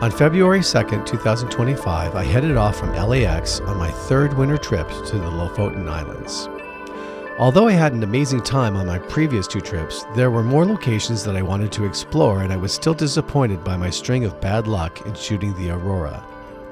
On February 2nd, 2025, I headed off from LAX on my third winter trip to the Lofoten Islands. Although I had an amazing time on my previous 2 trips, there were more locations that I wanted to explore, and I was still disappointed by my string of bad luck in shooting the aurora.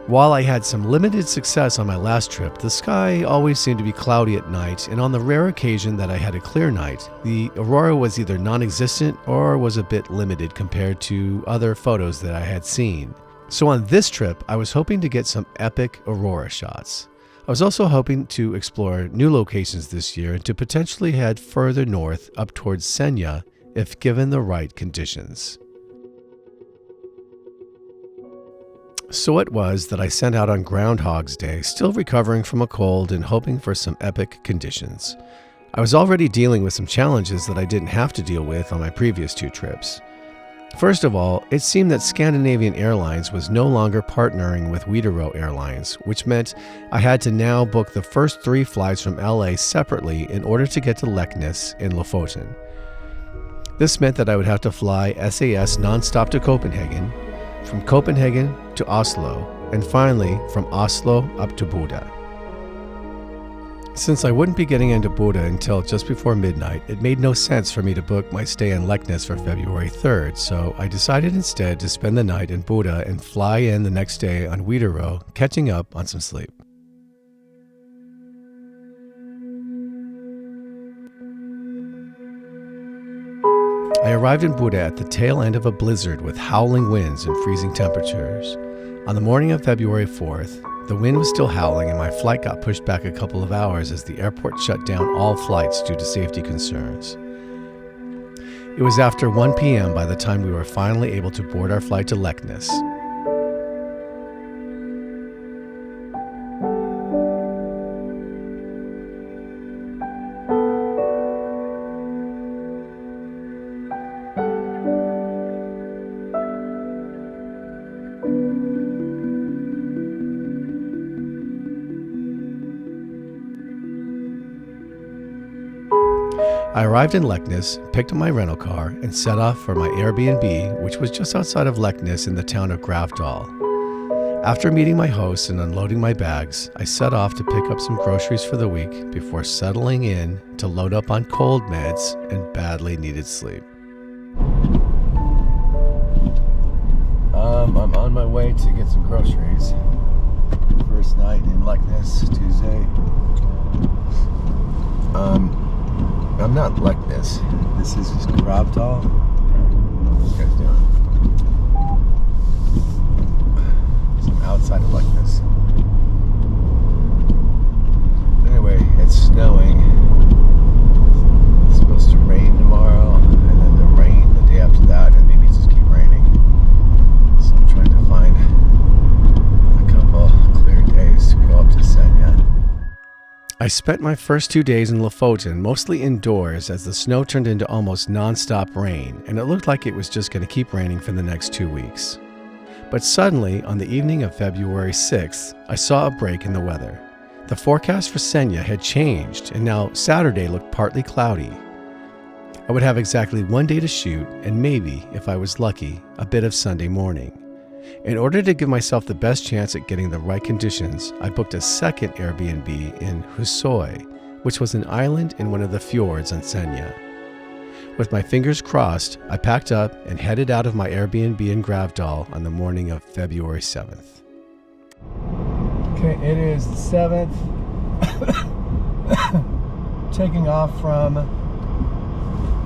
While I had some limited success on my last trip, the sky always seemed to be cloudy at night, and on the rare occasion that I had a clear night, the aurora was either non-existent or was a bit limited compared to other photos that I had seen. So on this trip, I was hoping to get some epic aurora shots. I was also hoping to explore new locations this year and to potentially head further north up towards Senja if given the right conditions. So it was that I set out on Groundhog's Day, still recovering from a cold and hoping for some epic conditions. I was already dealing with some challenges that I didn't have to deal with on my previous 2 trips. First of all, it seemed that Scandinavian Airlines was no longer partnering with Widerøe Airlines, which meant I had to now book the first 3 flights from LA separately in order to get to Leknes in Lofoten. This meant that I would have to fly SAS nonstop to Copenhagen, from Copenhagen to Oslo, and finally from Oslo up to Bodø. Since I wouldn't be getting into Bodø until just before midnight, it made no sense for me to book my stay in Leknes for February 3rd, so I decided instead to spend the night in Bodø and fly in the next day on Widerøe, catching up on some sleep. I arrived in Bodø at the tail end of a blizzard with howling winds and freezing temperatures. On the morning of February 4th, the wind was still howling and my flight got pushed back a couple of hours as the airport shut down all flights due to safety concerns. It was after 1 p.m. by the time we were finally able to board our flight to Leknes. I arrived in Leknes, picked up my rental car, and set off for my Airbnb, which was just outside of Leknes in the town of Gravdal. After meeting my host and unloading my bags, I set off to pick up some groceries for the week before settling in to load up on cold meds and badly needed sleep. I'm on my way to get some groceries. First night in Leknes, Tuesday. I'm not Leknes. This is just Gravdal. What are you guys doing? So I'm outside of Leknes. Anyway, it's snowing. It's supposed to rain tomorrow, and then the rain the day after that, and maybe just keep raining. So I'm trying to find a couple clear days to go up to Senja. I spent my first 2 days in Lofoten mostly indoors as the snow turned into almost non-stop rain, and it looked like it was just going to keep raining for the next 2 weeks. But suddenly, on the evening of February 6th, I saw a break in the weather. The forecast for Senja had changed, and now Saturday looked partly cloudy. I would have exactly 1 day to shoot, and maybe, if I was lucky, a bit of Sunday morning. In order to give myself the best chance at getting the right conditions, I booked a second Airbnb in Husoy, which was an island in one of the fjords on Senja. With my fingers crossed, I packed up and headed out of my Airbnb in Gravdal on the morning of February 7th. Okay, it is the 7th. Taking off from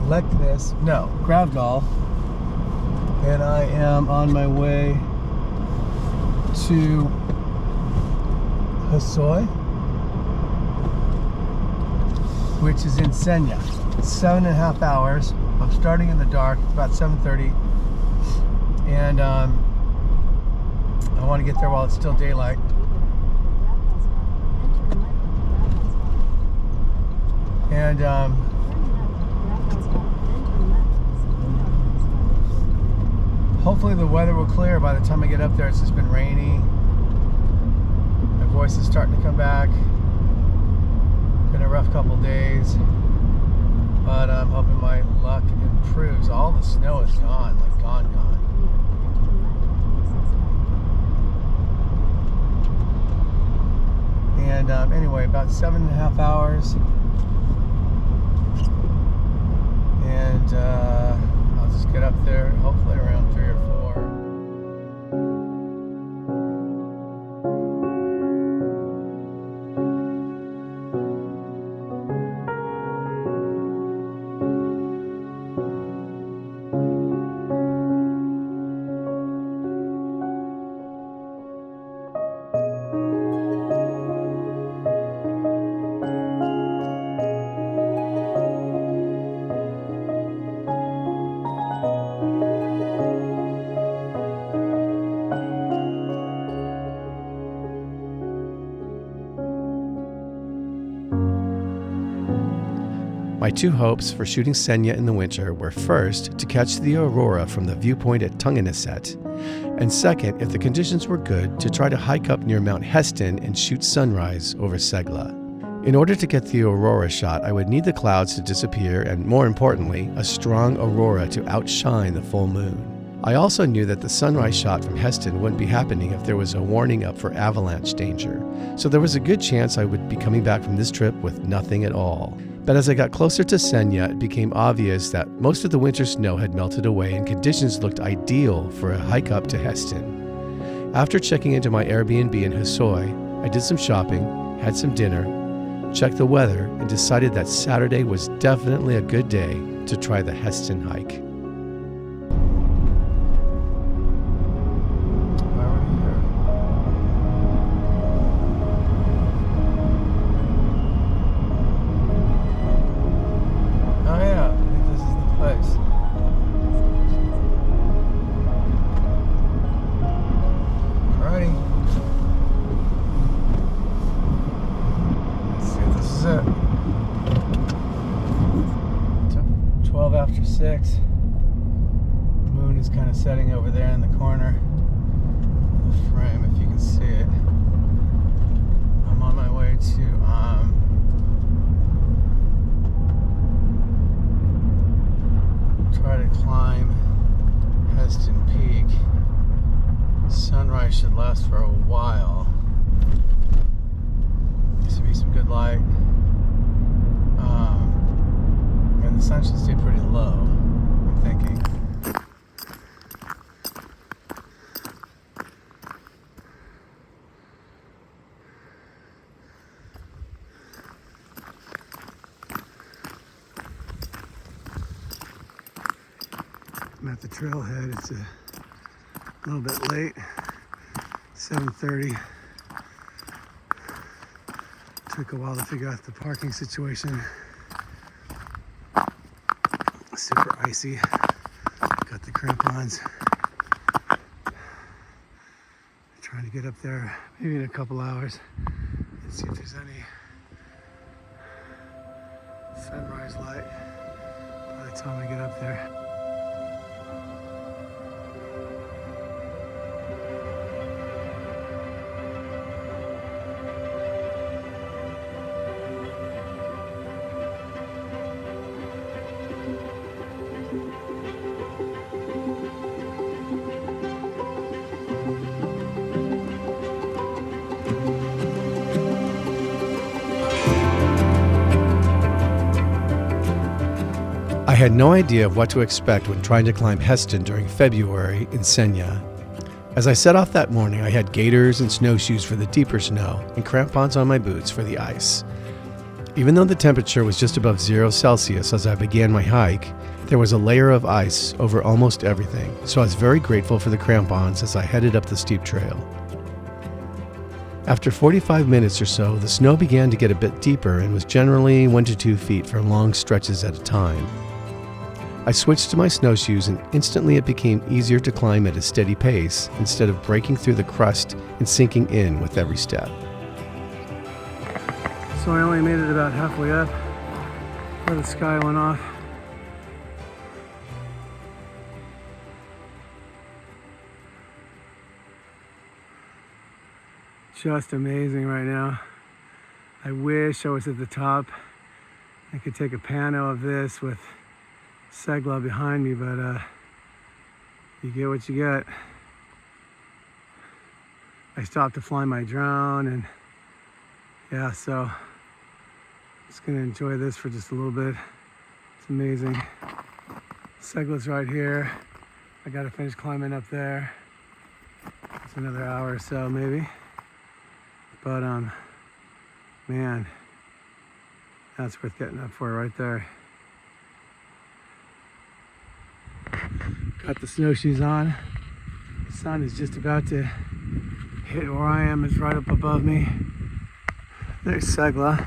Gravdal, and I am on my way to Husoy, which is in Senja. It's 7.5 hours. I'm starting in the dark. It's about 7:30, and I want to get there while it's still daylight. And hopefully the weather will clear by the time I get up there. It's just been rainy. My voice is starting to come back. Been a rough couple days, but I'm hoping my luck improves. All the snow is gone, like gone. And anyway, about 7.5 hours. And I'll just get up there hopefully around 3 or 4. My two hopes for shooting Senja in the winter were first, to catch the aurora from the viewpoint at Tungeneset, and second, if the conditions were good, to try to hike up near Mount Hesten and shoot sunrise over Segla. In order to get the aurora shot, I would need the clouds to disappear and, more importantly, a strong aurora to outshine the full moon. I also knew that the sunrise shot from Hesten wouldn't be happening if there was a warning up for avalanche danger, so there was a good chance I would be coming back from this trip with nothing at all. But as I got closer to Senja, it became obvious that most of the winter snow had melted away and conditions looked ideal for a hike up to Hesten. After checking into my Airbnb in Husoy, I did some shopping, had some dinner, checked the weather, and decided that Saturday was definitely a good day to try the Hesten hike. After 6, the moon is kind of setting over there in the corner of the frame, if you can see it. I'm on my way to try to climb Hesten Peak. Sunrise should last for a while. There should be some good light. And the sun should stay pretty low, I'm thinking. I'm at the trailhead. It's a little bit late, 7:30. Took a while to figure out the parking situation. Super icy. Got the crampons. Trying to get up there maybe in a couple hours and see if there's any sunrise light by the time I get up there. I had no idea of what to expect when trying to climb Hesten during February in Senja. As I set off that morning, I had gaiters and snowshoes for the deeper snow and crampons on my boots for the ice. Even though the temperature was just above 0 Celsius as I began my hike, there was a layer of ice over almost everything, so I was very grateful for the crampons as I headed up the steep trail. After 45 minutes or so, the snow began to get a bit deeper and was generally 1 to 2 feet for long stretches at a time. I switched to my snowshoes and instantly it became easier to climb at a steady pace instead of breaking through the crust and sinking in with every step. So I only made it about halfway up before the sky went off. Just amazing right now. I wish I was at the top. I could take a pano of this with Segla behind me, but you get what you get. I stopped to fly my drone and Yeah, so just gonna enjoy this for just a little bit. It's amazing. Seglet's right here. I gotta finish climbing up there. It's another hour or so maybe. But man, that's worth getting up for right there. Got the snowshoes on. The sun is just about to hit where I am. It's right up above me. There's Segla.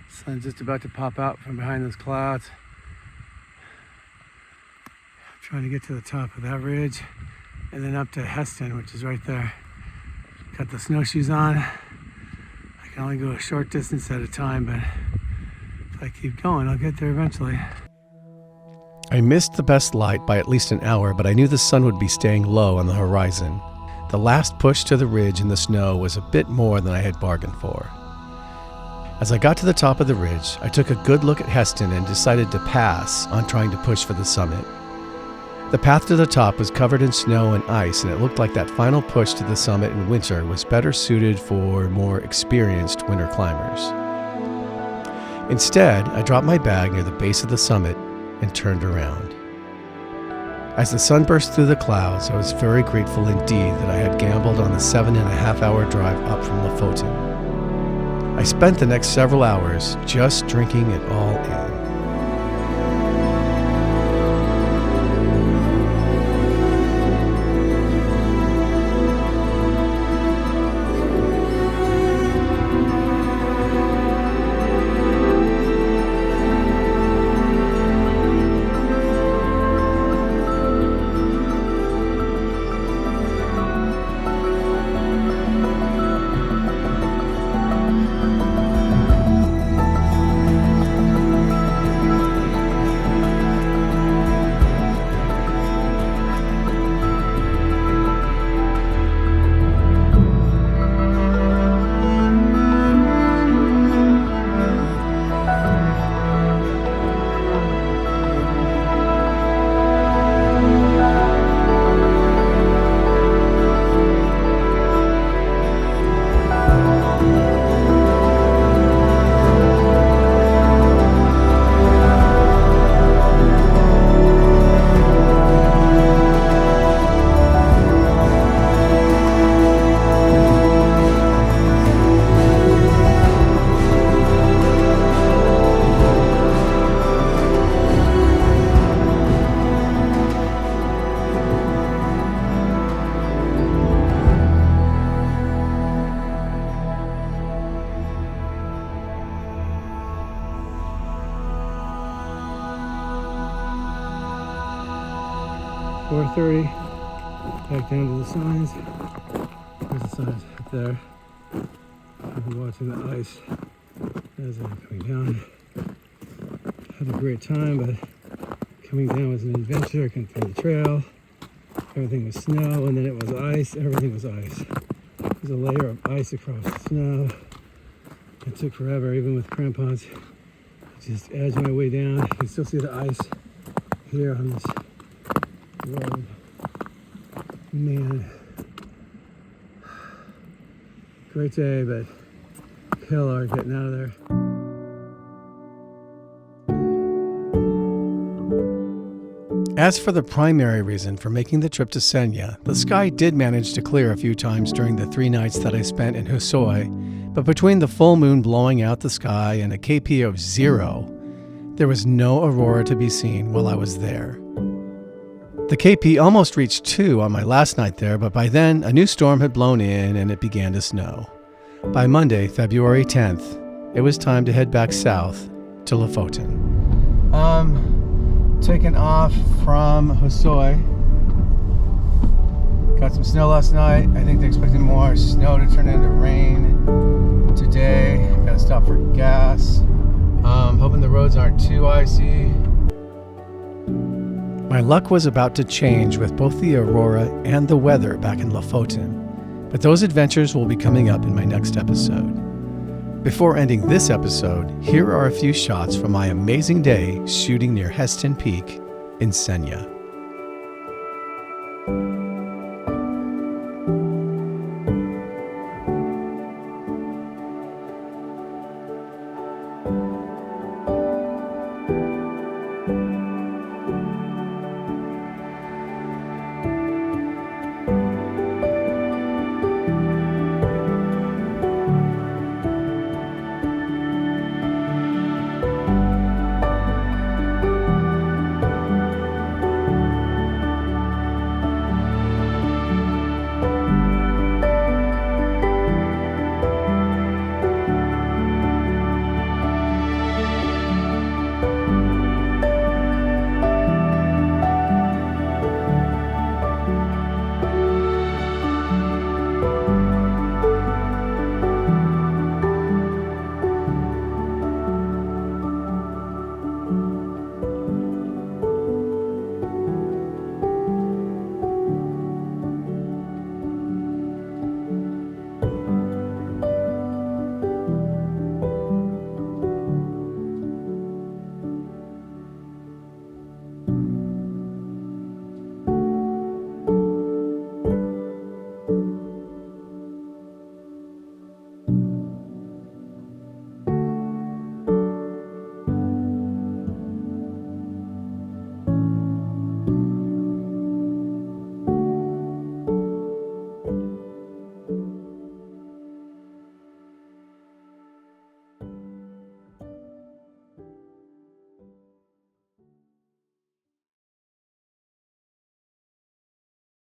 Sun's just about to pop out from behind those clouds. I'm trying to get to the top of that ridge and then up to Hesten, which is right there. Got the snowshoes on. I can only go a short distance at a time, but if I keep going, I'll get there eventually. I missed the best light by at least an hour, but I knew the sun would be staying low on the horizon. The last push to the ridge in the snow was a bit more than I had bargained for. As I got to the top of the ridge, I took a good look at Hesten and decided to pass on trying to push for the summit. The path to the top was covered in snow and ice, and it looked like that final push to the summit in winter was better suited for more experienced winter climbers. Instead, I dropped my bag near the base of the summit and turned around. As the sun burst through the clouds, I was very grateful indeed that I had gambled on the 7.5-hour drive up from Lofoten. I spent the next several hours just drinking it all in. .30, back down to the signs. There's the signs up there. I've been watching the ice as I'm coming down. Had a great time, but coming down was an adventure. I couldn't find the trail. Everything was snow, and then it was ice. Everything was ice. There's a layer of ice across the snow. It took forever, even with crampons. Just edged my way down. You can still see the ice here on this road. Man, great day, but killer getting out of there. As for the primary reason for making the trip to Senja, the sky did manage to clear a few times during the 3 nights that I spent in Husoy, but between the full moon blowing out the sky and a KP of 0, there was no aurora to be seen while I was there. The KP almost reached 2 on my last night there, but by then a new storm had blown in and it began to snow. By Monday, February 10th, it was time to head back south to Lofoten. Taking off from Husoy. Got some snow last night. I think they're expecting more snow to turn into rain today. Gotta stop for gas. Hoping the roads aren't too icy. My luck was about to change with both the aurora and the weather back in Lofoten, but those adventures will be coming up in my next episode. Before ending this episode, here are a few shots from my amazing day shooting near Hesten Peak in Senja.